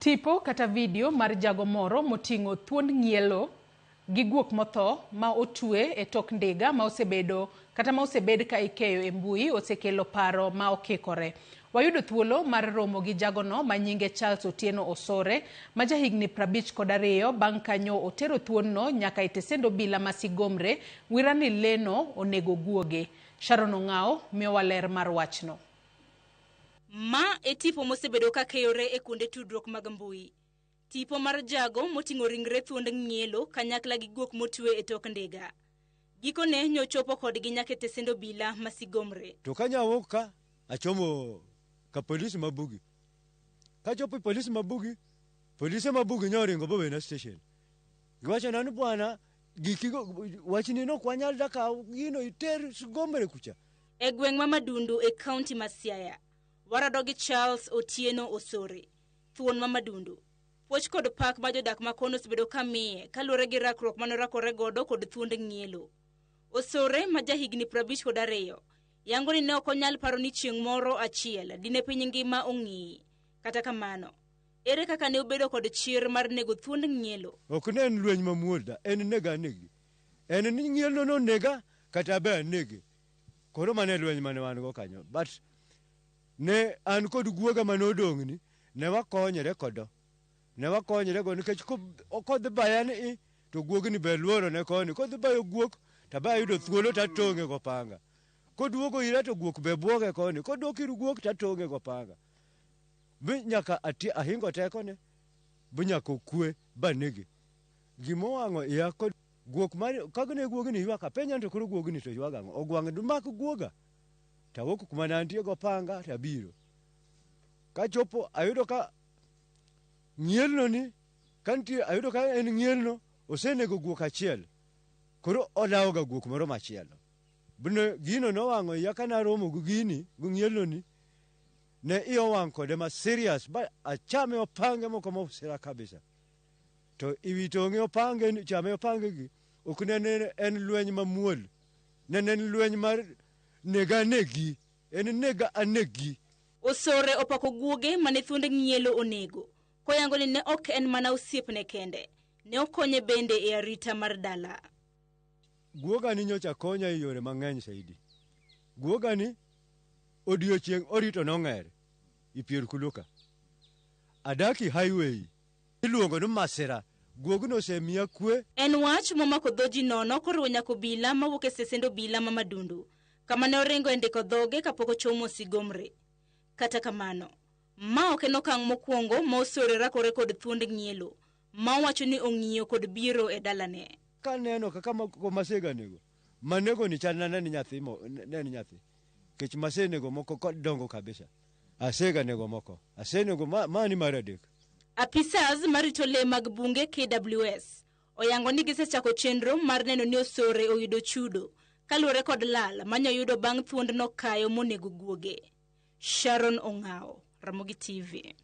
Tipo kata video mar jago moro moting'o thuond ng'ielo gi guok motho ma otwe e tok ndega ma osebed ka ikeyo e mbui osekelo paro ma okikore. Wayudo thuolo mar romo gi jagono ma nyinge Charles Otieno Osore ma jahigni 52 bang' kanyo otero thuondno nyaka e tesend obila ma Sigomre wirani leno onego guoge. Sharon Ong'ao miyo waler mar wachno. Ma e tipo mosebedo ka keyore e kuonde tudruok mag mbui. Tipo mar jago moting'o ringre thuond ng'ielo kanyakla gi guok motwe e tok ndega. Gikone nyochopo kodgi nyaka e tesend obila ma Sigomre. To kanyawuok ka achomo ka polisi mabugi. Kachopo polisi mabugi nyoringo bowena station. Giwacho nanu bwana gikigo wachni no kwanyal daka gino iter Sigomre kucha. E gweng' ma Madundu e kaunti ma Siaya. Warado gi Charles Otieno Osore, thuon ma Madundu. Puoch kod pak ma jodak ma kono osebedo ka miye kaluwore gi rakruok manorakore godo kod thuond ng'ielo. Osore ma jahigni 52 yango ni ne ok onyal paro ni chieng' moro achiel dine piny ngima ong'i. Kata kamano, ere kaka ne obedo kod chir mar nego thuond ng'ielo? Ok ne en Lwenj mamuolda, en nega anegi. En ni ng'ielo no nega kata be anegi. Koro mane Lwenj mane wan go kanyo. But ne an kod guoga manodong'ni ne wakonyre kodo. Ne wakonyre go nikech kodhi bayani to guogni be luoro ne koni. Kodhi bayo guok to ba yudo thuolo ta tonge go panga. Koduogo ira to guok be buoge koni. Kodok ir guok ta tonge go panga. Bi nyaka ahingo teko ne. Bi nyaka kwe banegi. Gimo wang'o iya kod guok mar kagne guogni ywaka penya to koro guogni to ywaga ngo. Ogwang' dumak guoga. Tawoko kuma nantie go panga tabiro. Kachopo ayudo ka ng'ielno ni kantie ayudo ka en ng'ielno osenego guok achiel. Koro olawo ga guok moro machielo. Bune gino no wang'o ya kana romo gu gini gu ng'ielno ni ne iyo wang' kode ma serious ba achame opange moko mo sera kabisa. To iwito ng'e opange ni chame opange gi ok ne en Lwenj mamuol. Ne en Lwenj mar nega anegi. En nega anegi. Osore opako guoge mane thuond ng'ielo onego. Koyango ni ne ok en mana osiepne kende. Ne okonye bende e arita mar dala. Guoga ni nyocha konya e yore mang'eny saidi. Guoga ni odiochieng' orito nong'ere. Ipier kuluka. Adaki highway. Iluongo ni masira. Guogno osemiya kwe. En wach momako dhoji nono koriwo nyaka obila mawuok e stesend obila ma Madundu. Kama ne oringo e ndiko dhoge kapok ochomo Sigomre. Kata kamano, ma ok en okang' mokwongo ma Osore rakore kod thuond ng'ielo, ma wacho ni ong'iyo kod biro e dalane. Kaneno kaka masega nego. Manego ni chal na ni nyathi Kech masenego moko kod dongo kabisa. Asega nego moko. Asenego mani mar adek. Apisas marito le mag bunge KWS oyango ni gisechako chenro mar neno ni Osore oyudo chudo kaluwore kod lal manyoyudo bang' thuond no kayo monego guoge. Sharon Ong'ao, Ramogi TV.